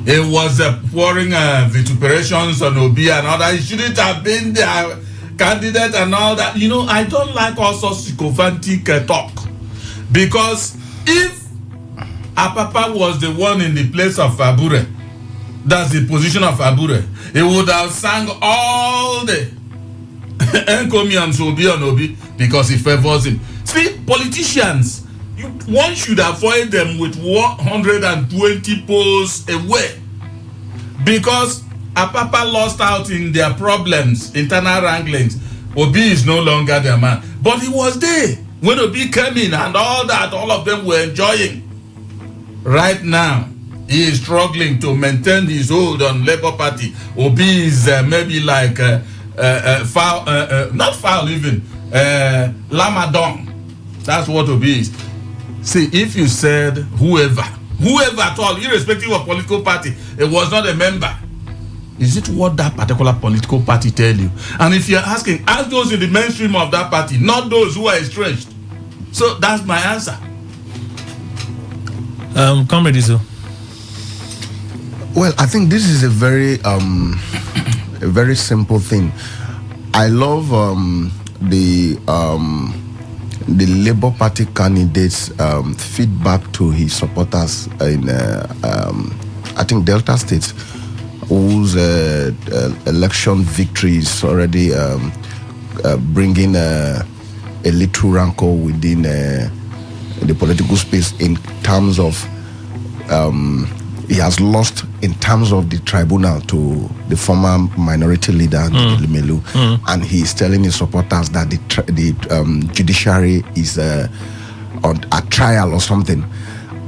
It was pouring vituperations on Obi and all that. He shouldn't have been their candidate and all that. I don't like also sycophantic talk, because if Apapa was the one in the place of Abure, that's the position of Abure, he would have sang all the encomiums Obi on Obi because he favors him. See, politicians, one should avoid them with 120 polls away, because Apapa lost out in their problems, internal wranglings. Obi is no longer their man, but he was there when Obi came in and all that. All of them were enjoying. Right now, he is struggling to maintain his hold on Labour Party. Obi is maybe like foul, not foul even, Lamadon. That's what Obi is. See, if you said whoever at all, irrespective of political party, it was not a member, is it what that particular political party tell you? And if you're asking, ask those in the mainstream of that party, not those who are estranged. So that's my answer. Comrade Izo. Well, I think this is a very simple thing. I love the Labour Party candidate's feedback to his supporters in, I think, Delta State, whose election victory is already bringing a little rancor within the political space in terms of he has lost in terms of the tribunal to the former minority leader Melu, and he is telling his supporters that the judiciary is on a trial or something.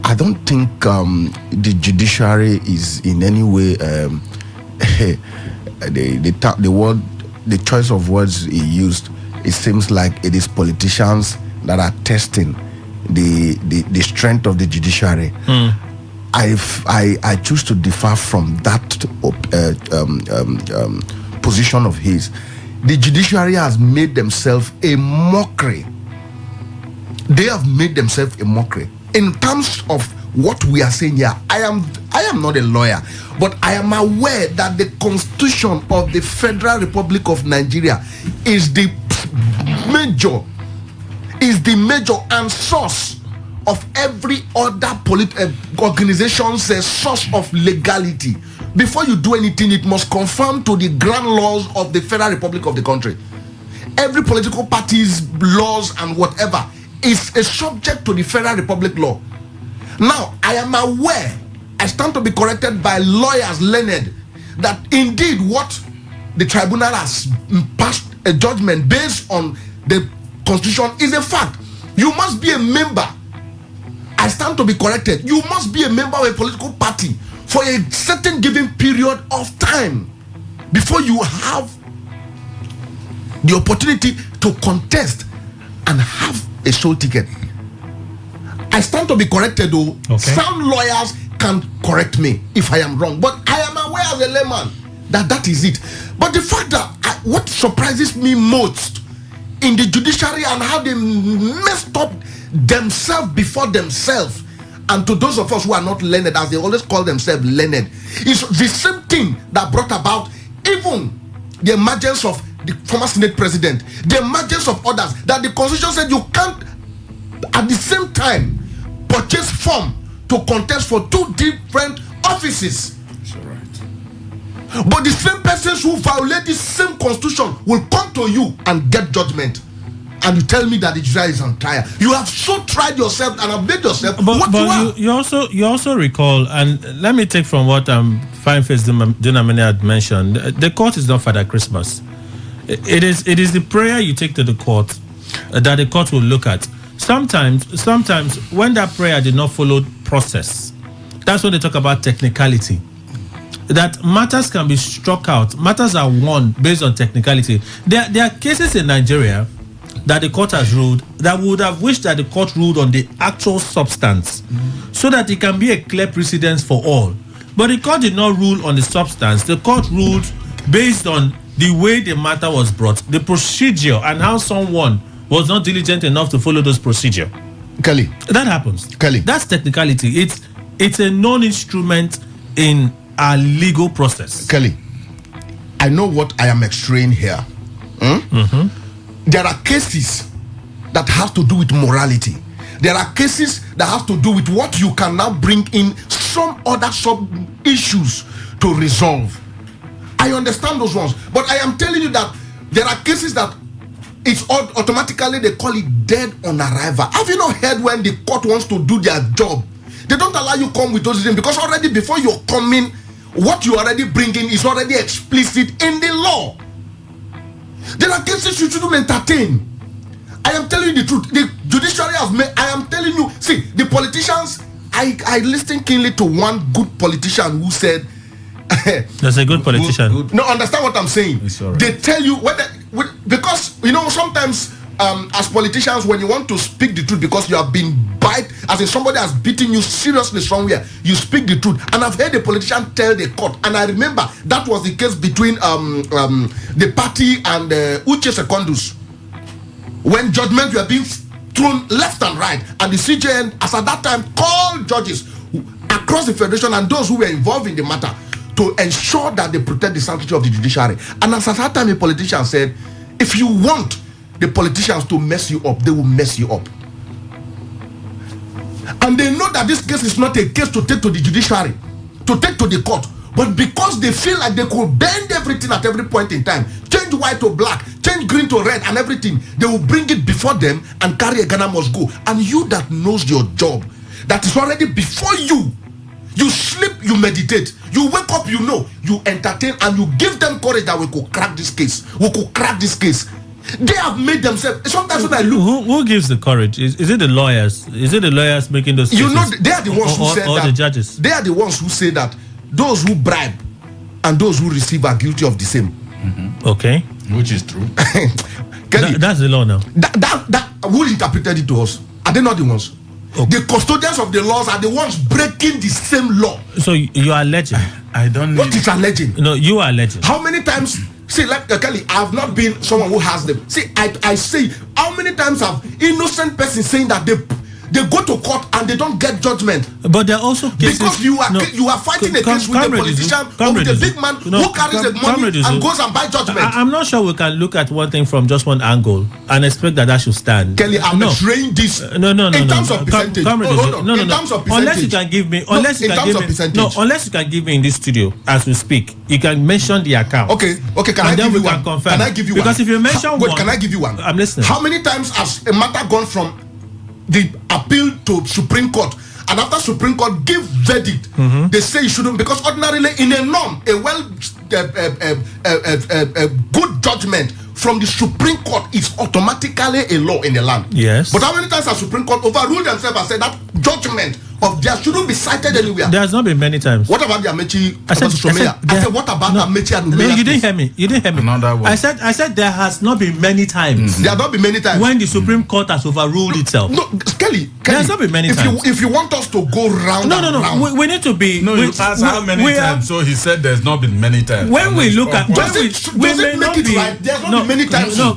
I don't think the judiciary is in any way the choice of words he used. It seems like it is politicians that are testing the strength of the judiciary. I choose to differ from that position of his. The judiciary has made themselves a mockery. They have made themselves a mockery. In terms of what we are saying here, I am not a lawyer, but I am aware that the Constitution of the Federal Republic of Nigeria is the major and source of every other organization's source of legality. Before you do anything, it must conform to the grand laws of the Federal Republic of the country. Every political party's laws and whatever is a subject to the Federal Republic law. Now, I am aware, I stand to be corrected by lawyers learned, that indeed what the tribunal has passed a judgment based on the Constitution is a fact. You must be a member. I stand to be corrected. You must be a member of a political party for a certain given period of time before you have the opportunity to contest and have a sole ticket. I stand to be corrected though. Okay. Some lawyers can correct me if I am wrong, but I am aware as a layman that is it. But the fact that what surprises me most in the judiciary and how they messed up themselves before themselves, and to those of us who are not learned, as they always call themselves learned, is the same thing that brought about even the emergence of the former Senate president, the emergence of others, that the Constitution said you can't at the same time purchase form to contest for two different offices. That's right. But the same persons who violate this same Constitution will come to you and get judgment. And you tell me that the judiciary is on trial. You have so tried yourself and have made yourself what you are. You also recall, and let me take from what Fine Face Dunamene had mentioned. The court is not Father Christmas. It is the prayer you take to the court that the court will look at. Sometimes when that prayer did not follow process, that's when they talk about technicality. That matters can be struck out. Matters are won based on technicality. There are cases in Nigeria that the court has ruled that would have wished that the court ruled on the actual substance, so that it can be a clear precedence for all. But the court did not rule on the substance. The court ruled based on the way the matter was brought, the procedure, and how someone was not diligent enough to follow those procedure. Kelly. That happens. Kelly. That's technicality. It's a non-instrument in our legal process. Kelly, I know what I am extraying here. There are cases that have to do with morality. There are cases that have to do with what you can now bring in some other sub-issues to resolve. I understand those ones. But I am telling you that there are cases that it's automatically they call it dead on arrival. Have you not heard when the court wants to do their job, they don't allow you come with those things, because already before you're coming, what you already bring in is already explicit in the law. There are cases you shouldn't entertain. I am telling you the truth. The judiciary has made, I am telling you, see, the politicians, I listened keenly to one good politician who said, that's a good politician. Good. No, understand what I'm saying. Right. They tell you because you know sometimes as politicians, when you want to speak the truth because you have been bite, as in somebody has beaten you seriously somewhere, you speak the truth. And I've heard a politician tell the court, and I remember that was the case between the party and Uche Secondus, when judgments were being thrown left and right, and the CJN, as at that time, called judges across the federation and those who were involved in the matter to ensure that they protect the sanctity of the judiciary. And as at that time, a politician said, if you want the politicians to mess you up, they will mess you up. And they know that this case is not a case to take to the judiciary, to take to the court, but because they feel like they could bend everything at every point in time, change white to black, change green to red and everything, they will bring it before them and carry a Ghana must go. And you that knows your job, that is already before you, you sleep, you meditate, you wake up, you know, you entertain, and you give them courage that we could crack this case. We could crack this case. They have made themselves. Sometimes when I look, who gives the courage? Is it the lawyers? Is it the lawyers making those cases? You know, they are the ones who said or that. The judges. They are the ones who say that those who bribe and those who receive are guilty of the same. Okay, which is true. Kelly, that's the law now. That who interpreted it to us? Are they not the ones? Okay. The custodians of the laws are the ones breaking the same law. So you are alleging? I don't know. What is alleging? No, you are alleging. How many times? See, like Kelly, I have not been someone who has them. See, I say, how many times have innocent persons saying that they go to court and they don't get judgment? But there are also cases because you are fighting a case with a politician or with a big man who carries the money and goes and buys judgment. I'm not sure we can look at one thing from just one angle and expect that should stand. Kelly, I'm saying this. No. In terms of percentage. In terms of percentage. Unless you can give me, unless you can give me in this studio as we speak, you can mention the account. Okay. Can I give you one? Can I give you one? Because if you mention one, can I give you one? I'm listening. How many times has a matter gone from the appeal to Supreme Court, and after Supreme Court give verdict, they say you shouldn't, because ordinarily in a norm, a good judgment from the Supreme Court is automatically a law in the land. Yes. But how many times has Supreme Court overruled themselves and said that judgment of theirs shouldn't be cited anywhere. There has not been many times. What about the Amechi? I said what about Amechi and no, you didn't hear me. You didn't hear me. Another one. I said there has not been many times. There have not been many times when the Supreme Court has overruled itself. No, Kelly, there has not been many times. If you want us to go round, no, we need to be. No, you asked how many times. So he said there's not been many times. When we look at, does it make it right? There's not been many times. No,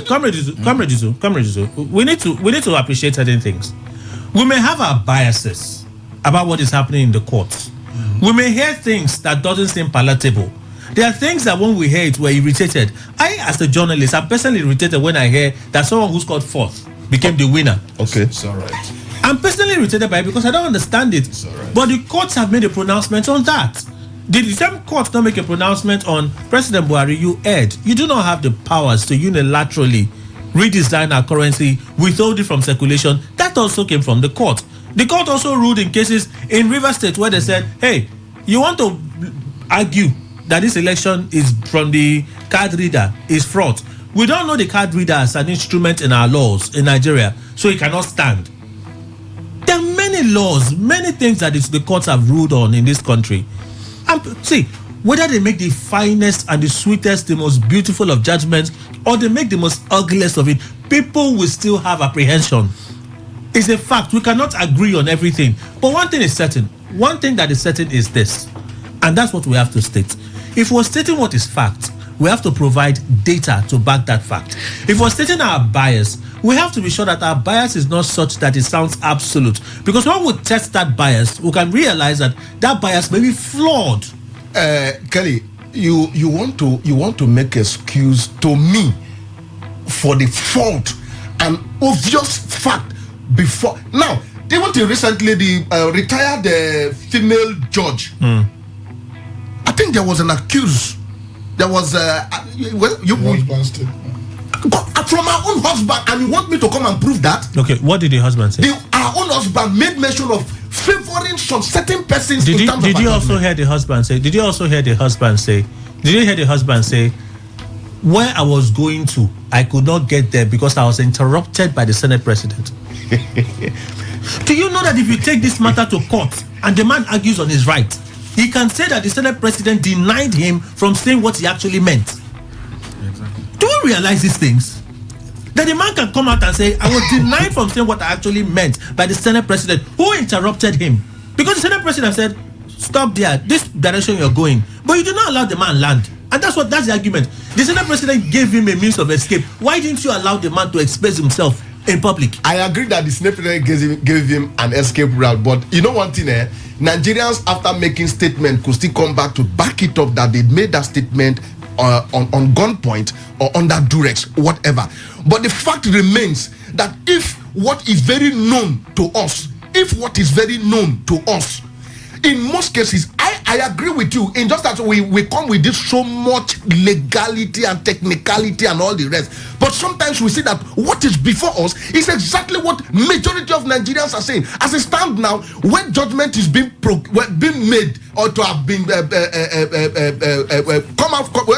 Comrade Izu, we need to appreciate certain things. We may have our biases about what is happening in the courts. We may hear things that doesn't seem palatable. There are things that when we hear it, we're irritated. I, as a journalist, I'm personally irritated when I hear that someone who scored fourth became the winner. Okay, it's all right. I'm personally irritated by it because I don't understand it. It's all right. But the courts have made a pronouncement on that. Did the same court not make a pronouncement on President Buhari? You erred. You do not have the powers to unilaterally redesign our currency, withhold it from circulation. That also came from the court. The court also ruled in cases in Rivers State where they said, hey, you want to argue that this election is from the card reader is fraud. We don't know the card reader as an instrument in our laws in Nigeria, so it cannot stand. There are many laws, many things that the courts have ruled on in this country. And see, whether they make the finest and the sweetest, the most beautiful of judgments, or they make the most ugliest of it, people will still have apprehension. It's a fact. We cannot agree on everything. But one thing is certain. One thing that is certain is this. And that's what we have to state. If we're stating what is fact, we have to provide data to back that fact. If we're stating our bias, we have to be sure that our bias is not such that it sounds absolute. Because when we test that bias, we can realize that that bias may be flawed. Kelly, you want to make excuse to me for the fault and obvious fact before. Now, even till recently, the retired female judge, I think there was an accused. There was from our own husband, and you want me to come and prove that? Okay, what did the husband say? Our own husband made mention of favoring some certain persons. Did you also hear the husband say? Did you hear the husband say, where I was going to, I could not get there because I was interrupted by the Senate President? Do you know that if you take this matter to court and the man argues on his right, he can say that the Senate President denied him from saying what he actually meant? Exactly. Do you realize these things? That the man can come out and say, I was denied from saying what I actually meant by the Senate President who interrupted him. Because the Senate President said, stop there, this direction you're going. But you did not allow the man land. And that's the argument. The Senate President gave him a means of escape. Why didn't you allow the man to express himself in public? I agree that the Senate President gave him an escape route. But you know one thing, Nigerians, after making statement, could still come back to back it up that they made that statement on gunpoint or under duress, whatever. But the fact remains that if what is very known to us, in most cases, I agree with you in just that we come with this so much legality and technicality and all the rest. But sometimes we see that what is before us is exactly what majority of Nigerians are saying. As it stands now, when judgment is being made or to have been when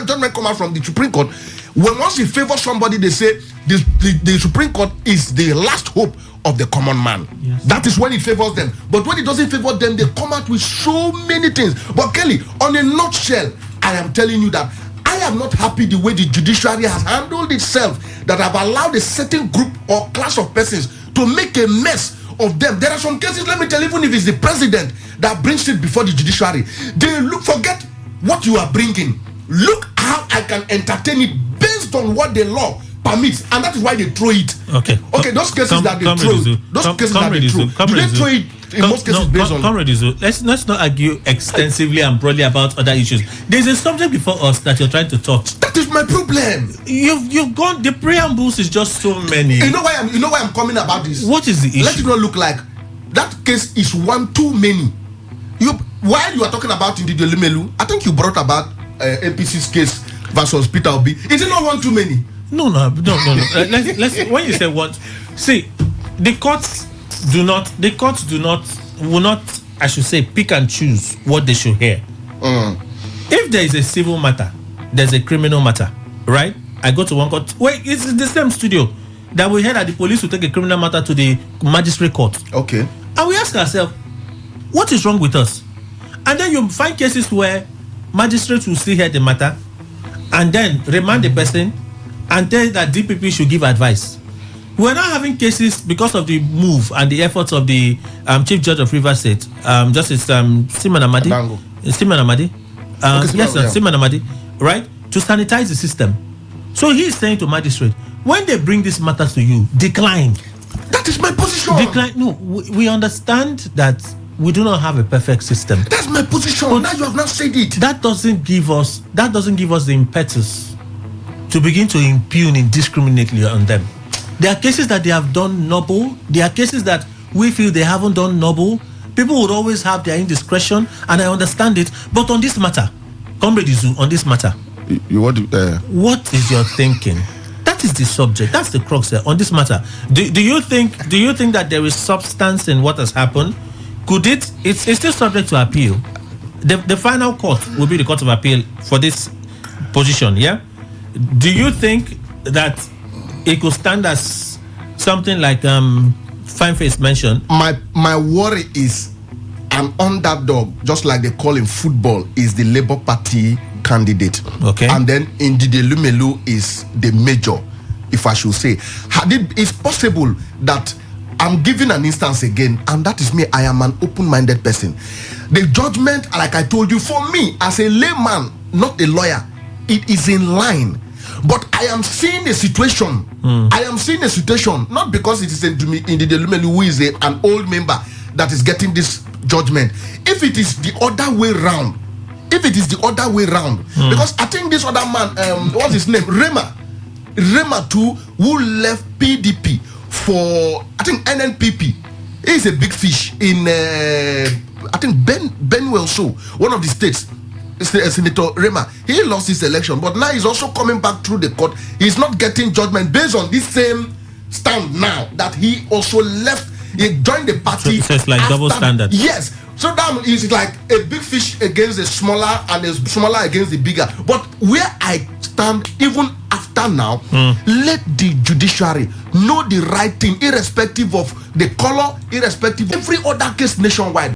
judgment come out from the Supreme Court, when once it favors somebody, they say the Supreme Court is the last hope of the common man. Yes. That is when it favors them. But when it doesn't favor them, they come out with so many things. But Kelly, on a nutshell, I am telling you that I am not happy the way the judiciary has handled itself, that have allowed a certain group or class of persons to make a mess of them. There are some cases, let me tell you, even if it's the president that brings it before the judiciary, they forget what you are bringing. Look how I can entertain it based on what the law permits, and that is why they throw it. Okay, those cases that they throw, do they throw it in most cases based on? Comrade Izu, let's not argue extensively and broadly about other issues. There's a subject before us that you're trying to touch. That is my problem. You've gone. The preambles is just so many. You know why I'm coming about this. What is the issue? Let it not look like that case is one too many. While you are talking about Ndidi Olumelu, I think you brought about APC's case versus Peter Obi. Is it not one too many? No. Let's when you say what, see, the courts will not, I should say, pick and choose what they should hear. If there is a civil matter, there's a criminal matter, right? I go to one court. Wait, it's the same studio that we heard that the police will take a criminal matter to the magistrate court. Okay. And we ask ourselves, what is wrong with us? And then you find cases where magistrates will still hear the matter and then remand the person and tell that DPP should give advice. We're not having cases because of the move and the efforts of the Chief Judge of Rivers State, Justice Siman Amadi. Siman Amadi. Siman Amadi, right? To sanitize the system. So he is saying to magistrate, when they bring these matters to you, decline. That is my position. Decline. No, we understand that we do not have a perfect system. That's my position. But now you have not said it. That doesn't give us the impetus to begin to impugn indiscriminately on them. There are cases that they have done noble. There are cases that we feel they haven't done noble. People would always have their indiscretion, and I understand it. But on this matter, Comrade Izu, on this matter, what is your thinking? That is the subject. That's the crux there. On this matter, do you think that there is substance in what has happened? Could it? It's still subject to appeal. The final court will be the Court of Appeal for this position. Yeah. Do you think that it could stand as something like Fine Face mentioned? My worry is an underdog, just like they call in football, is the Labour Party candidate. Okay. And then Ndidi Lumelu is the major, if I should say. It's possible that I'm giving an instance again, and that is me. I am an open-minded person. The judgment, like I told you, for me as a layman, not a lawyer, it is in line. But I am seeing a situation. I am seeing a situation, not because it is Ndidi Lumelu who is an old member that is getting this judgment. If it is the other way round, because I think this other man, what's his name, Rema too, who left PDP for, I think, NNPP. He's a big fish in I think Benue, so one of the states. Senator Rema, he lost his election, but now he's also coming back through the court. He's not getting judgment based on this same stand now that he also left. He joined the party. So it's like double standard. Yes. So that is like a big fish against a smaller and a smaller against the bigger. But where I stand, even after now, let the judiciary know the right thing, irrespective of the color, irrespective of every other case nationwide.